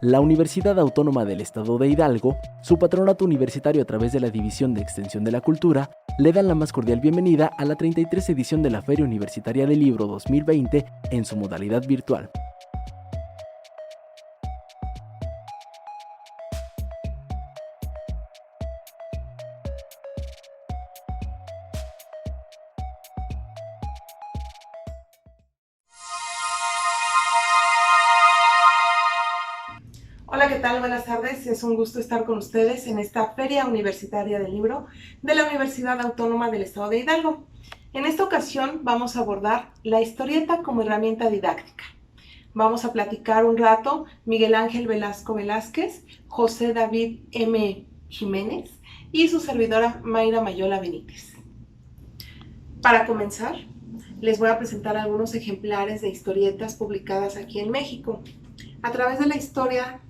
La Universidad Autónoma del Estado de Hidalgo, su patronato universitario a través de la División de Extensión de la Cultura, le dan la más cordial bienvenida a la 33 edición de la Feria Universitaria del Libro 2020 en su modalidad virtual. Hola, ¿qué tal? Buenas tardes. Es un gusto estar con ustedes en esta Feria Universitaria del Libro de la Universidad Autónoma del Estado de Hidalgo. En esta ocasión vamos a abordar la historieta como herramienta didáctica. Vamos a platicar un rato Miguel Ángel Velasco Velázquez, José David M. Jiménez y su servidora Mayra Mayola Benítez. Para comenzar, les voy a presentar algunos ejemplares de historietas publicadas aquí en México. A través de la historia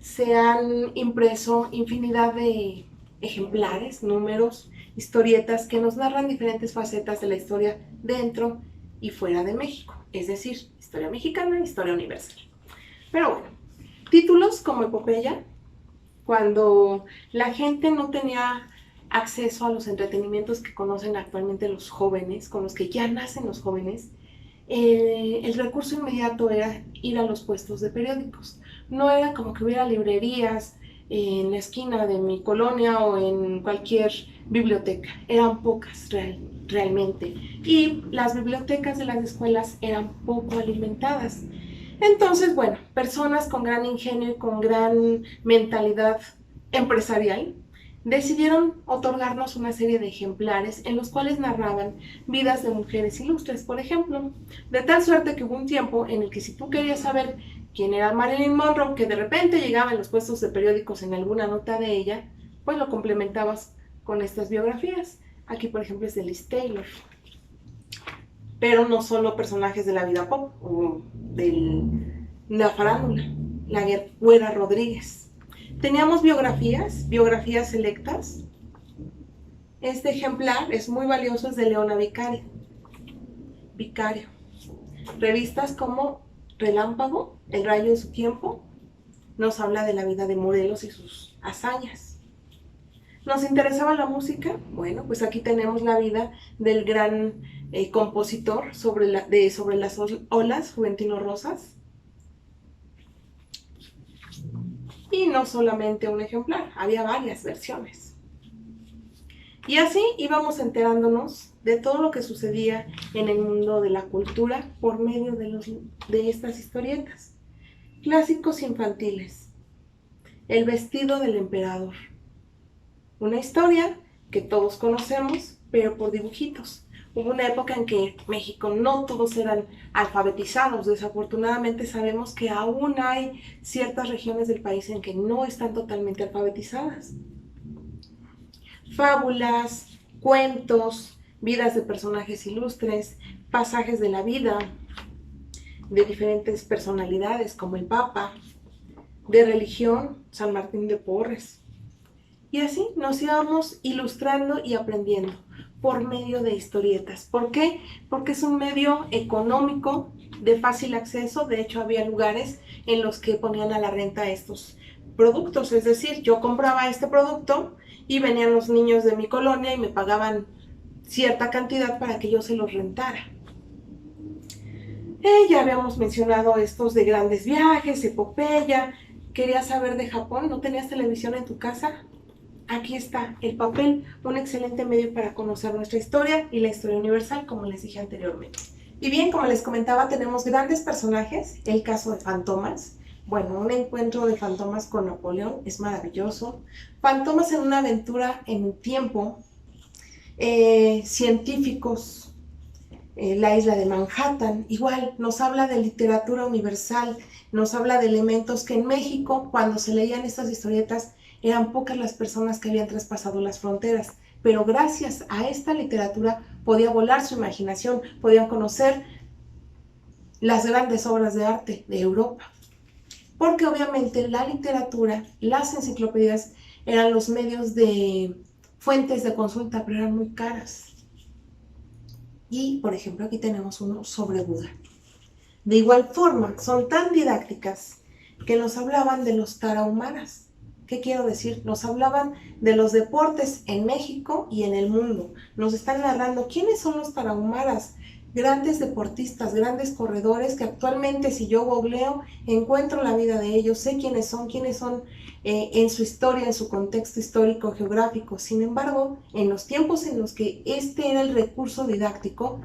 se han impreso infinidad de ejemplares, números, historietas que nos narran diferentes facetas de la historia dentro y fuera de México, es decir, historia mexicana, historia universal. Pero bueno, títulos como Epopeya, cuando la gente no tenía acceso a los entretenimientos que conocen actualmente los jóvenes, con los que ya nacen los jóvenes, el recurso inmediato era ir a los puestos de periódicos. No era como que hubiera librerías en la esquina de mi colonia o en cualquier biblioteca. Eran pocas realmente. Y las bibliotecas de las escuelas eran poco alimentadas. Entonces, bueno, personas con gran ingenio y con gran mentalidad empresarial decidieron otorgarnos una serie de ejemplares en los cuales narraban vidas de mujeres ilustres, por ejemplo, de tal suerte que hubo un tiempo en el que si tú querías saber quién era Marilyn Monroe, que de repente llegaba en los puestos de periódicos en alguna nota de ella, pues lo complementabas con estas biografías. Aquí, por ejemplo, es de Liz Taylor. Pero no solo personajes de la vida pop o de la farándula, la Güera Rodríguez. Teníamos biografías selectas. Este ejemplar es muy valioso, es de Leona Vicario. Revistas como Relámpago, El rayo de su tiempo, nos habla de la vida de Morelos y sus hazañas. ¿Nos interesaba la música? Bueno, pues aquí tenemos la vida del gran compositor sobre las olas, Juventino Rosas. Y no solamente un ejemplar, había varias versiones. Y así íbamos enterándonos de todo lo que sucedía en el mundo de la cultura por medio de estas historietas. Clásicos infantiles. El vestido del emperador. Una historia que todos conocemos, pero por dibujitos. Hubo una época en que México no todos eran alfabetizados. Desafortunadamente sabemos que aún hay ciertas regiones del país en que no están totalmente alfabetizadas. Fábulas, cuentos, vidas de personajes ilustres, pasajes de la vida de diferentes personalidades como el Papa, de religión, San Martín de Porres. Y así nos íbamos ilustrando y aprendiendo por medio de historietas. ¿Por qué? Porque es un medio económico, de fácil acceso. De hecho, había lugares en los que ponían a la renta estos productos. Es decir, yo compraba este producto y venían los niños de mi colonia y me pagaban cierta cantidad para que yo se los rentara. Ya habíamos mencionado estos de grandes viajes, Epopeya. ¿Querías saber de Japón? ¿No tenías televisión en tu casa? Aquí está el papel, un excelente medio para conocer nuestra historia y la historia universal, como les dije anteriormente. Y bien, como les comentaba, tenemos grandes personajes. El caso de Fantomas. Bueno, un encuentro de Fantomas con Napoleón es maravilloso. Fantomas en una aventura en el tiempo. Científicos, la isla de Manhattan. Igual, nos habla de literatura universal. Nos habla de elementos que en México, cuando se leían estas historietas, eran pocas las personas que habían traspasado las fronteras, pero gracias a esta literatura podía volar su imaginación, podían conocer las grandes obras de arte de Europa. Porque obviamente la literatura, las enciclopedias eran los medios de fuentes de consulta, pero eran muy caras. Y, por ejemplo, aquí tenemos uno sobre Buda. De igual forma, son tan didácticas que nos hablaban de los tarahumaras. ¿Qué quiero decir? Nos hablaban de los deportes en México y en el mundo. Nos están narrando quiénes son los tarahumaras, grandes deportistas, grandes corredores que actualmente si yo googleo encuentro la vida de ellos, sé quiénes son en su historia, en su contexto histórico, geográfico. Sin embargo, en los tiempos en los que este era el recurso didáctico,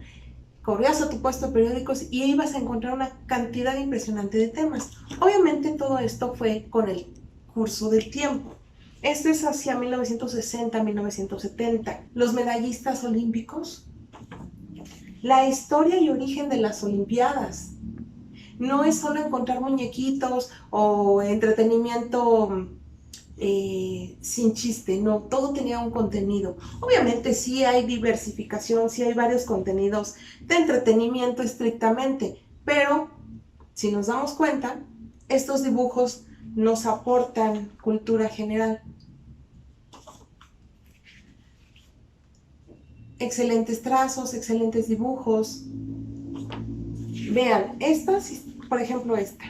corrías a tu puesto de periódicos y ibas a encontrar una cantidad impresionante de temas. Obviamente todo esto fue con el curso del tiempo. Esto es hacia 1960, 1970. Los medallistas olímpicos, la historia y origen de las Olimpiadas. No es solo encontrar muñequitos o entretenimiento sin chiste, no, todo tenía un contenido. Obviamente sí hay diversificación, sí hay varios contenidos de entretenimiento estrictamente, pero si nos damos cuenta, estos dibujos nos aportan cultura general. Excelentes trazos, excelentes dibujos. Vean, por ejemplo esta,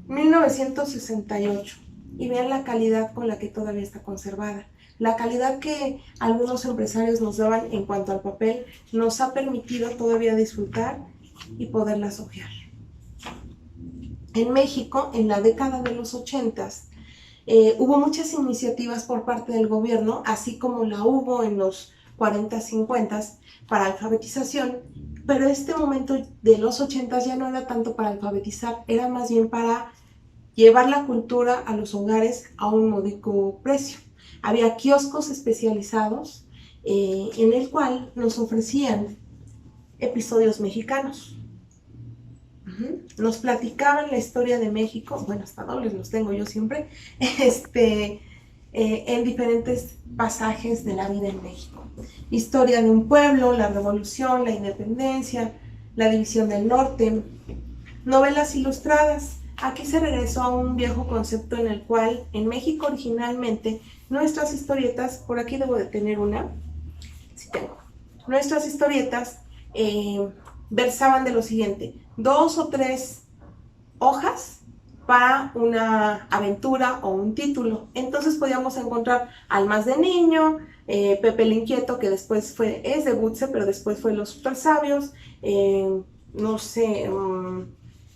1968. Y vean la calidad con la que todavía está conservada. La calidad que algunos empresarios nos daban en cuanto al papel nos ha permitido todavía disfrutar y poderlas hojear. En México, en la década de los 80s, hubo muchas iniciativas por parte del gobierno, así como la hubo en los 40s, 50s, para alfabetización, pero este momento de los 80s ya no era tanto para alfabetizar, era más bien para llevar la cultura a los hogares a un módico precio. Había kioscos especializados en el cual nos ofrecían episodios mexicanos. Nos platicaban la historia de México, bueno, hasta dobles los tengo yo siempre, en diferentes pasajes de la vida en México. Historia de un pueblo, la revolución, la independencia, la división del norte, novelas ilustradas. Aquí se regresó a un viejo concepto en el cual en México originalmente nuestras historietas, por aquí debo de tener una, sí tengo, nuestras historietas versaban de lo siguiente: 2 o 3 hojas para una aventura o un título. Entonces podíamos encontrar Almas de Niño, Pepe el Inquieto, que después es de Gutse, pero después fue Los Super Sabios, no sé,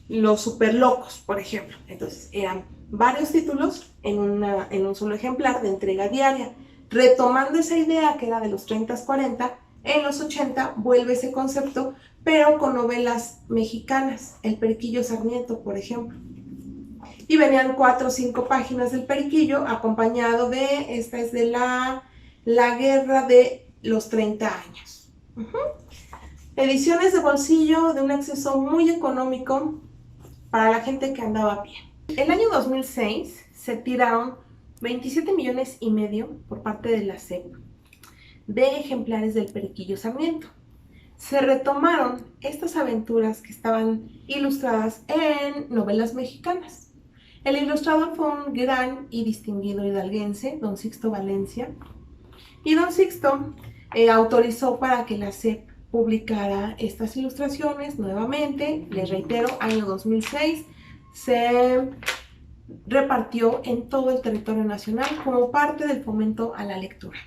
Los Super Locos, por ejemplo. Entonces eran varios títulos en un solo ejemplar de entrega diaria. Retomando esa idea que era de los 30s, 40, en los 80 vuelve ese concepto, pero con novelas mexicanas, El Periquillo Sarmiento, por ejemplo. Y venían 4 o 5 páginas del Periquillo, acompañado esta es de la Guerra de los 30 años. Ediciones de bolsillo de un acceso muy económico para la gente que andaba a pie. El año 2006 se tiraron 27,5 millones por parte de la SEP de ejemplares del Periquillo Sarmiento. Se retomaron estas aventuras que estaban ilustradas en novelas mexicanas. El ilustrador fue un gran y distinguido hidalguense, don Sixto Valencia, y don Sixto autorizó para que la SEP publicara estas ilustraciones nuevamente. Les reitero, año 2006, se repartió en todo el territorio nacional como parte del fomento a la lectura.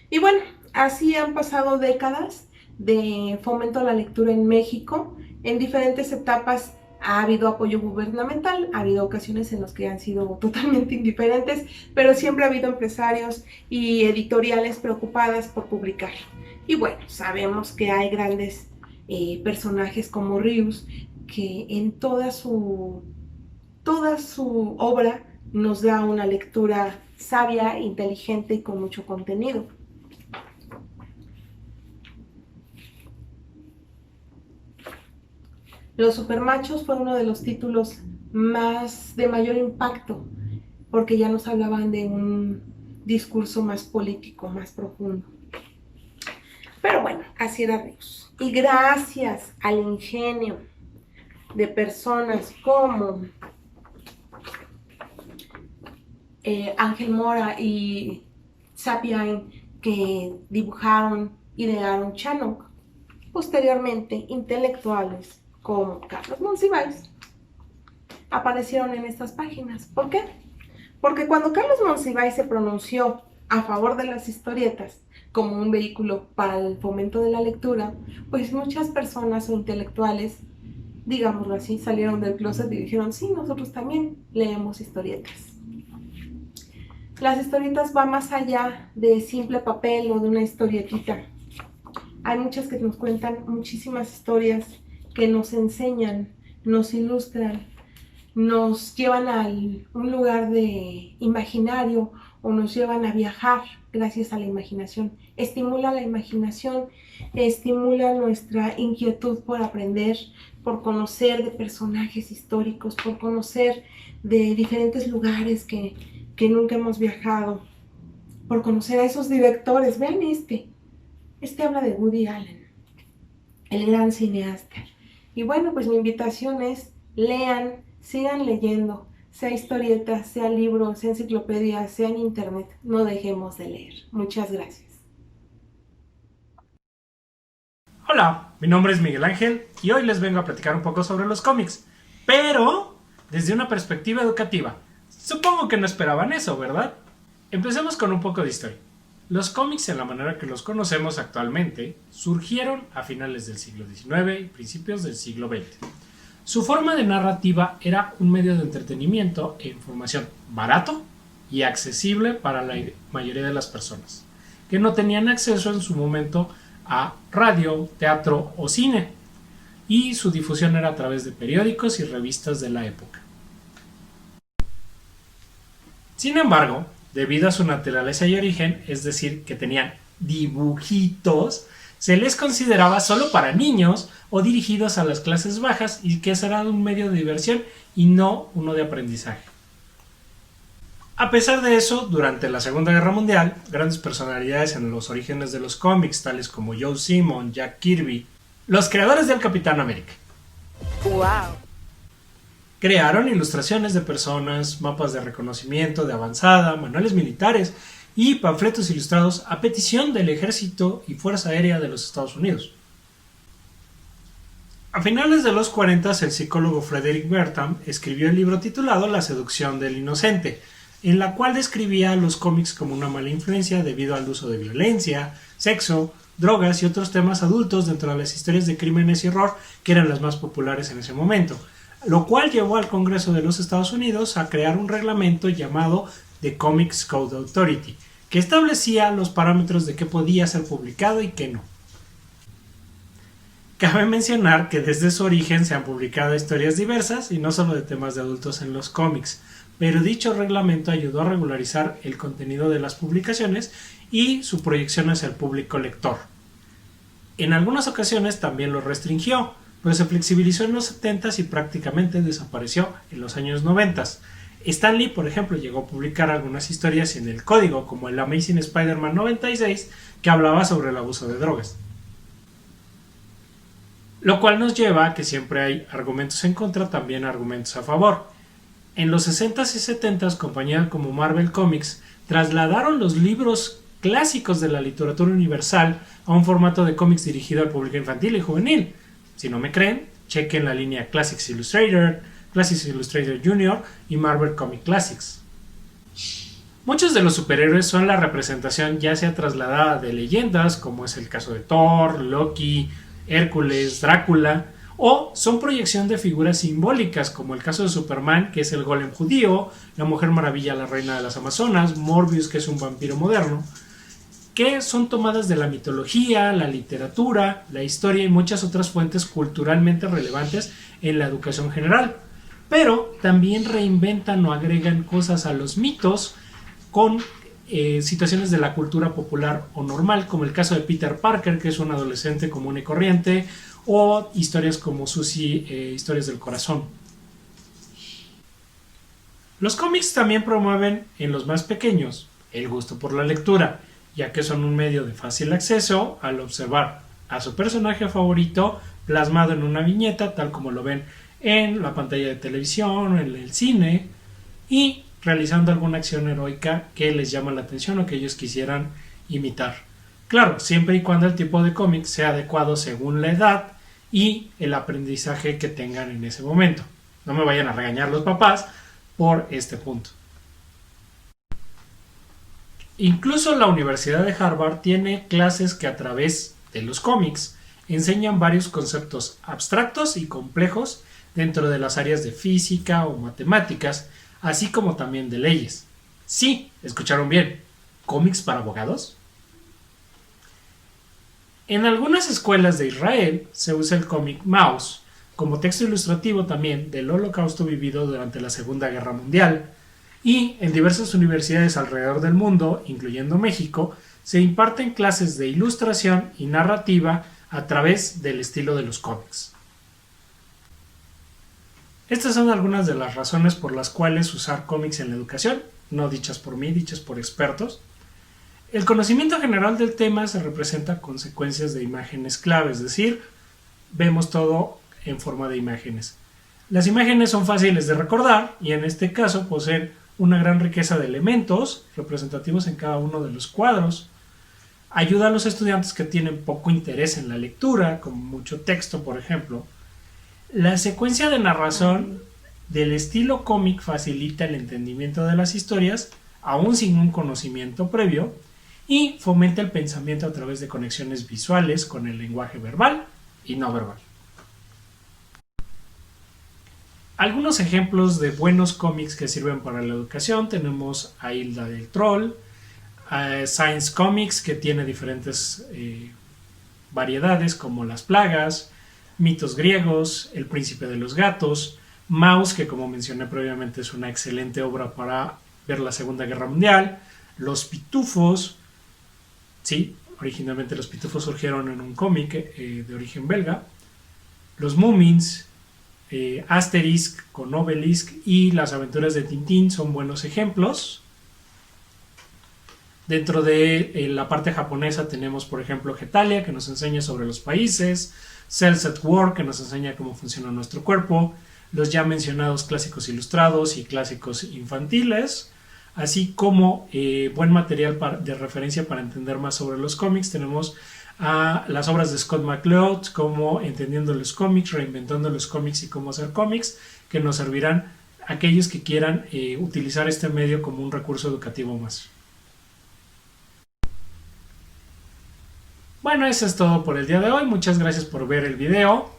Y bueno, así han pasado décadas de fomento a la lectura en México. En diferentes etapas ha habido apoyo gubernamental, ha habido ocasiones en las que han sido totalmente indiferentes, pero siempre ha habido empresarios y editoriales preocupadas por publicar. Y bueno, sabemos que hay grandes personajes como Rius, que en toda su obra nos da una lectura sabia, inteligente y con mucho contenido. Los Supermachos fue uno de los títulos de mayor impacto, porque ya nos hablaban de un discurso más político, más profundo. Pero bueno, así era Rius. Y gracias al ingenio de personas como Ángel Mora y Sapien, que dibujaron, idearon Chanok, posteriormente intelectuales como Carlos Monsiváis aparecieron en estas páginas. ¿Por qué? Porque cuando Carlos Monsiváis se pronunció a favor de las historietas como un vehículo para el fomento de la lectura, pues muchas personas o intelectuales, digámoslo así, salieron del closet y dijeron, sí, nosotros también leemos historietas. Las historietas van más allá de simple papel o de una historietita. Hay muchas que nos cuentan muchísimas historias que nos enseñan, nos ilustran, nos llevan a un lugar de imaginario o nos llevan a viajar gracias a la imaginación. Estimula la imaginación, estimula nuestra inquietud por aprender, por conocer de personajes históricos, por conocer de diferentes lugares que nunca hemos viajado, por conocer a esos directores. Vean este habla de Woody Allen, el gran cineasta. Y bueno, pues mi invitación es, lean, sigan leyendo, sea historieta, sea libro, sea enciclopedia, sea en internet, no dejemos de leer. Muchas gracias. Hola, mi nombre es Miguel Ángel y hoy les vengo a platicar un poco sobre los cómics, pero desde una perspectiva educativa. Supongo que no esperaban eso, ¿verdad? Empecemos con un poco de historia. Los cómics, en la manera que los conocemos actualmente, surgieron a finales del siglo XIX y principios del siglo XX. Su forma de narrativa era un medio de entretenimiento e información barato y accesible para la mayoría de las personas, que no tenían acceso en su momento a radio, teatro o cine, y su difusión era a través de periódicos y revistas de la época. Sin embargo, debido a su naturaleza y origen, es decir, que tenían dibujitos, se les consideraba solo para niños o dirigidos a las clases bajas y que será un medio de diversión y no uno de aprendizaje. A pesar de eso, durante la Segunda Guerra Mundial, grandes personalidades en los orígenes de los cómics, tales como Joe Simon, Jack Kirby, los creadores del Capitán América, ¡Wow! crearon ilustraciones de personas, mapas de reconocimiento de avanzada, manuales militares y panfletos ilustrados a petición del Ejército y Fuerza Aérea de los Estados Unidos. A finales de los 40, el psicólogo Frederick Bertham escribió el libro titulado La seducción del inocente, en la cual describía a los cómics como una mala influencia debido al uso de violencia, sexo, drogas y otros temas adultos dentro de las historias de crímenes y horror que eran las más populares en ese momento, lo cual llevó al Congreso de los Estados Unidos a crear un reglamento llamado The Comics Code Authority, que establecía los parámetros de qué podía ser publicado y qué no. Cabe mencionar que desde su origen se han publicado historias diversas y no solo de temas de adultos en los cómics, pero dicho reglamento ayudó a regularizar el contenido de las publicaciones y su proyección hacia el público lector. En algunas ocasiones también lo restringió, pero se flexibilizó en los 70s y prácticamente desapareció en los años 90s. Stan Lee, por ejemplo, llegó a publicar algunas historias en el código, como el Amazing Spider-Man 96, que hablaba sobre el abuso de drogas. Lo cual nos lleva a que siempre hay argumentos en contra, también argumentos a favor. En los 60s y 70s, compañías como Marvel Comics trasladaron los libros clásicos de la literatura universal a un formato de cómics dirigido al público infantil y juvenil. Si no me creen, chequen la línea Classics Illustrated, Classics Illustrated Junior y Marvel Comic Classics. Muchos de los superhéroes son la representación ya sea trasladada de leyendas, como es el caso de Thor, Loki, Hércules, Drácula, o son proyección de figuras simbólicas, como el caso de Superman, que es el golem judío, la Mujer Maravilla, la reina de las Amazonas, Morbius, que es un vampiro moderno, que son tomadas de la mitología, la literatura, la historia y muchas otras fuentes culturalmente relevantes en la educación general. Pero también reinventan o agregan cosas a los mitos con situaciones de la cultura popular o normal, como el caso de Peter Parker, que es un adolescente común y corriente, o historias como Susie, historias del corazón. Los cómics también promueven en los más pequeños el gusto por la lectura, ya que son un medio de fácil acceso al observar a su personaje favorito plasmado en una viñeta, tal como lo ven en la pantalla de televisión, en el cine, y realizando alguna acción heroica que les llama la atención o que ellos quisieran imitar. Claro, siempre y cuando el tipo de cómic sea adecuado según la edad y el aprendizaje que tengan en ese momento. No me vayan a regañar los papás por este punto. Incluso la Universidad de Harvard tiene clases que a través de los cómics enseñan varios conceptos abstractos y complejos dentro de las áreas de física o matemáticas, así como también de leyes. Sí, escucharon bien, ¿cómics para abogados? En algunas escuelas de Israel se usa el cómic Maus como texto ilustrativo también del holocausto vivido durante la Segunda Guerra Mundial, y en diversas universidades alrededor del mundo, incluyendo México, se imparten clases de ilustración y narrativa a través del estilo de los cómics. Estas son algunas de las razones por las cuales usar cómics en la educación, no dichas por mí, dichas por expertos. El conocimiento general del tema se representa con secuencias de imágenes clave, es decir, vemos todo en forma de imágenes. Las imágenes son fáciles de recordar y en este caso poseen una gran riqueza de elementos representativos en cada uno de los cuadros. Ayuda a los estudiantes que tienen poco interés en la lectura, como mucho texto, por ejemplo. La secuencia de narración del estilo cómic facilita el entendimiento de las historias, aún sin un conocimiento previo, y fomenta el pensamiento a través de conexiones visuales con el lenguaje verbal y no verbal. Algunos ejemplos de buenos cómics que sirven para la educación tenemos a Hilda del Troll, a Science Comics, que tiene diferentes variedades como Las Plagas, Mitos Griegos, El Príncipe de los Gatos, Maus, que como mencioné previamente es una excelente obra para ver la Segunda Guerra Mundial, Los Pitufos, sí, originalmente los Pitufos surgieron en un cómic de origen belga, Los Moomins, Asterix con Obelisk y Las Aventuras de Tintín son buenos ejemplos. Dentro de la parte japonesa tenemos, por ejemplo, Getalia, que nos enseña sobre los países, Cells at War, que nos enseña cómo funciona nuestro cuerpo, los ya mencionados clásicos ilustrados y clásicos infantiles, así como buen material de referencia para entender más sobre los cómics. Tenemos a las obras de Scott McCloud como Entendiendo los cómics, Reinventando los cómics y Cómo hacer cómics, que nos servirán a aquellos que quieran utilizar este medio como un recurso educativo más. Bueno, eso es todo por el día de hoy. Muchas gracias por ver el video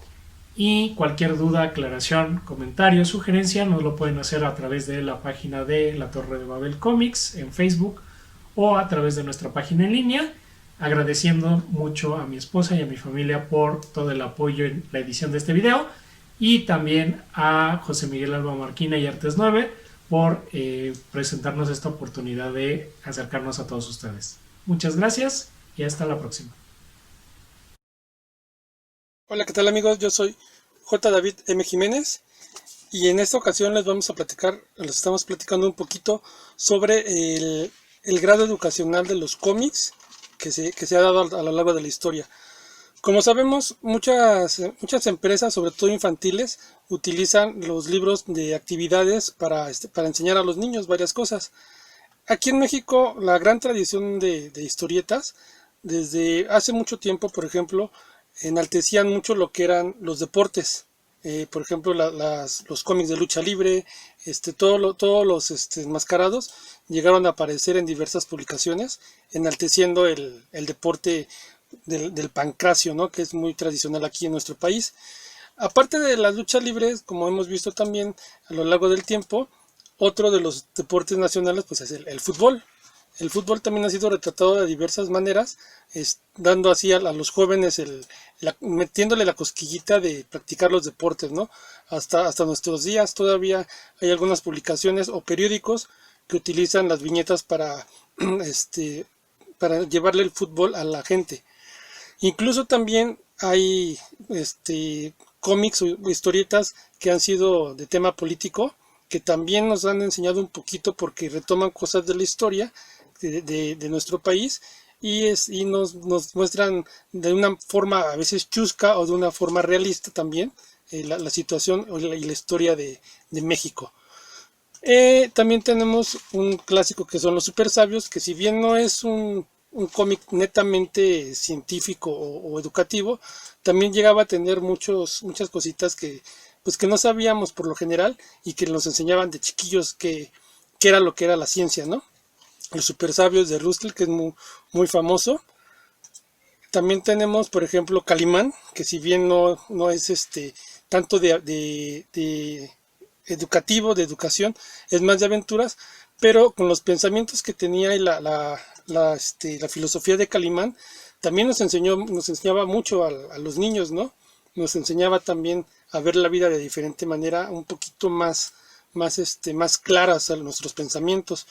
y cualquier duda, aclaración, comentario, sugerencia nos lo pueden hacer a través de la página de La Torre de Babel Comics en Facebook o a través de nuestra página en línea. Agradeciendo mucho a mi esposa y a mi familia por todo el apoyo en la edición de este video y también a José Miguel Alba Marquina y Artes 9 por presentarnos esta oportunidad de acercarnos a todos ustedes. Muchas gracias y hasta la próxima. Hola, ¿qué tal amigos? Yo soy J. David M. Jiménez y en esta ocasión les estamos platicando un poquito sobre el grado educacional de los cómics que se ha dado a lo largo de la historia. Como sabemos, muchas empresas, sobre todo infantiles, utilizan los libros de actividades para enseñar a los niños varias cosas. Aquí en México, la gran tradición de historietas, desde hace mucho tiempo, por ejemplo, enaltecían mucho lo que eran los deportes. Por ejemplo, los cómics de lucha libre, todos los enmascarados llegaron a aparecer en diversas publicaciones, enalteciendo el deporte del pancracio, ¿no? Que es muy tradicional aquí en nuestro país. Aparte de las luchas libres, como hemos visto también a lo largo del tiempo, otro de los deportes nacionales pues es el fútbol. El fútbol también ha sido retratado de diversas maneras, dando así a los jóvenes, metiéndole la cosquillita de practicar los deportes, ¿no? Hasta nuestros días todavía hay algunas publicaciones o periódicos que utilizan las viñetas para llevarle el fútbol a la gente. Incluso también hay cómics o historietas que han sido de tema político, que también nos han enseñado un poquito porque retoman cosas de la historia de nuestro país y nos muestran de una forma a veces chusca o de una forma realista también la situación y la historia de México. También tenemos un clásico que son los Super Sabios, que si bien no es un cómic netamente científico o educativo, también llegaba a tener muchas cositas que pues que no sabíamos por lo general y que nos enseñaban de chiquillos que era lo que era la ciencia, ¿no? Los super sabios de Russell, que es muy, muy famoso. También tenemos, por ejemplo, Calimán, que si bien no es tanto de educativo, de educación, es más de aventuras, pero con los pensamientos que tenía y la filosofía de Calimán, también nos enseñaba mucho a los niños, ¿no? Nos enseñaba también a ver la vida de diferente manera, un poquito más claras a nuestros pensamientos.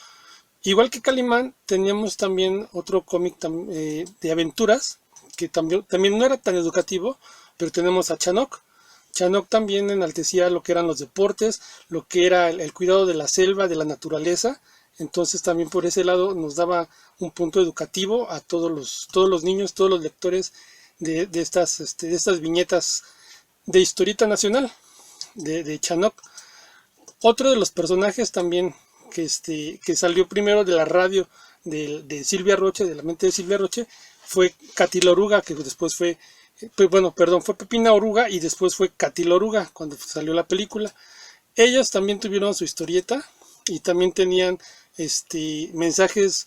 Igual que Calimán, teníamos también otro cómic de aventuras, que también no era tan educativo, pero tenemos a Chanok. Chanok también enaltecía lo que eran los deportes, lo que era el cuidado de la selva, de la naturaleza. Entonces también por ese lado nos daba un punto educativo a todos los niños, todos los lectores de estas viñetas de historieta nacional de Chanok. Otro de los personajes también que salió primero de la radio de Silvia Roche, de la mente de Silvia Roche, fue Katy la Oruga, que después fue Pepina Oruga y después fue Katy la Oruga cuando salió la película. Ellos también tuvieron su historieta y también tenían mensajes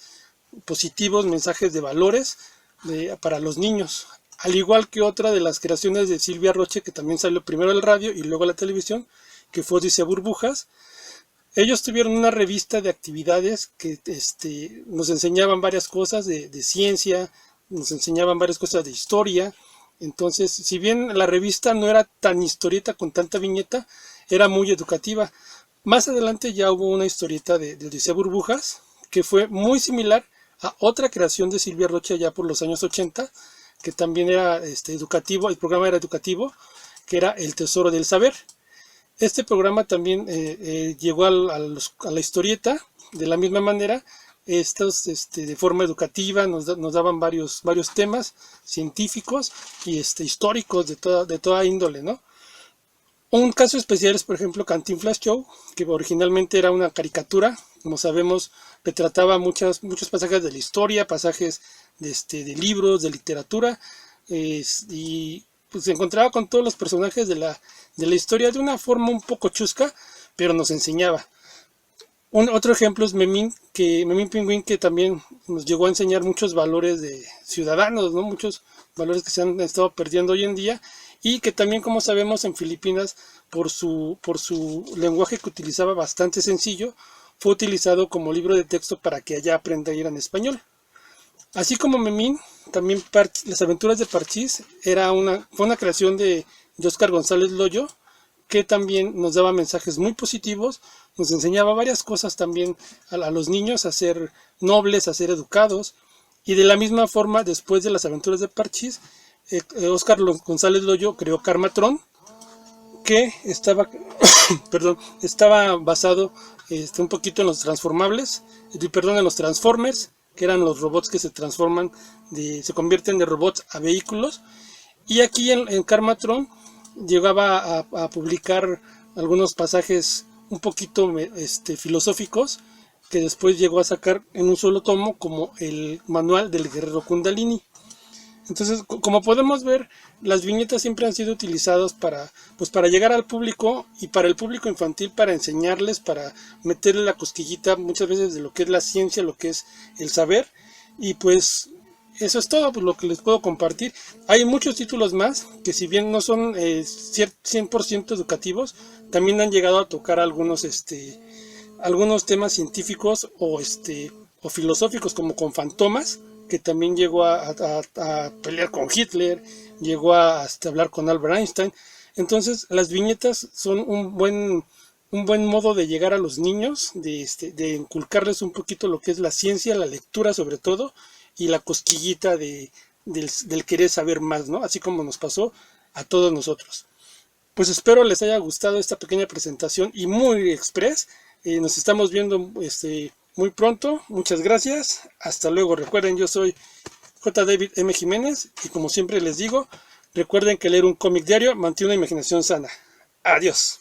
positivos, mensajes de valores para los niños. Al igual que otra de las creaciones de Silvia Roche, que también salió primero en la radio y luego en la televisión, que fue Odisea Burbujas. Ellos tuvieron una revista de actividades que nos enseñaban varias cosas de ciencia, nos enseñaban varias cosas de historia. Entonces, si bien la revista no era tan historieta con tanta viñeta, era muy educativa. Más adelante ya hubo una historieta de Odisea Burbujas, que fue muy similar a otra creación de Silvia Rocha ya por los años 80, que también era educativo, el programa era educativo, que era El Tesoro del Saber. Este programa también llegó a la historieta de la misma manera. Estos de forma educativa nos daban varios temas científicos y históricos de toda índole, ¿no? Un caso especial es, por ejemplo, Cantinflas Show, que originalmente era una caricatura. Como sabemos, retrataba muchos pasajes de la historia, pasajes de libros, de literatura, y pues se encontraba con todos los personajes de la historia de una forma un poco chusca, pero nos enseñaba. Otro ejemplo es Memín Pingüín, que también nos llegó a enseñar muchos valores de ciudadanos, ¿no? Muchos valores que se han estado perdiendo hoy en día, y que también, como sabemos, en Filipinas, por su lenguaje que utilizaba bastante sencillo, fue utilizado como libro de texto para que allá aprendieran español. Así como Memín, también Las Aventuras de Parchís fue una creación de Óscar González Loyo, que también nos daba mensajes muy positivos, nos enseñaba varias cosas también a los niños, a ser nobles, a ser educados. Y de la misma forma, después de Las Aventuras de Parchís, Óscar González Loyo creó Karmatron, que estaba basado un poquito en los Transformables, en los Transformers, que eran los robots que se convierten de robots a vehículos. Y aquí en Karmatron llegaba a publicar algunos pasajes un poquito filosóficos, que después llegó a sacar en un solo tomo como el manual del guerrero Kundalini. Entonces, como podemos ver, las viñetas siempre han sido utilizadas para llegar al público, y para el público infantil, para enseñarles, para meterle la cosquillita muchas veces de lo que es la ciencia, lo que es el saber. Y pues eso es todo, pues, lo que les puedo compartir. Hay muchos títulos más que, si bien no son 100% educativos, también han llegado a tocar algunos temas científicos o filosóficos, como con Fantomas, que también llegó a pelear con Hitler, llegó a hablar con Albert Einstein. Entonces, las viñetas son un buen modo de llegar a los niños, de inculcarles un poquito lo que es la ciencia, la lectura sobre todo, y la cosquillita del querer saber más, ¿no? Así como nos pasó a todos nosotros. Pues espero les haya gustado esta pequeña presentación y muy express. Nos estamos viendo muy pronto. Muchas gracias. Hasta luego. Recuerden, yo soy J. David M. Jiménez, y como siempre les digo, recuerden que leer un cómic diario mantiene una imaginación sana. Adiós.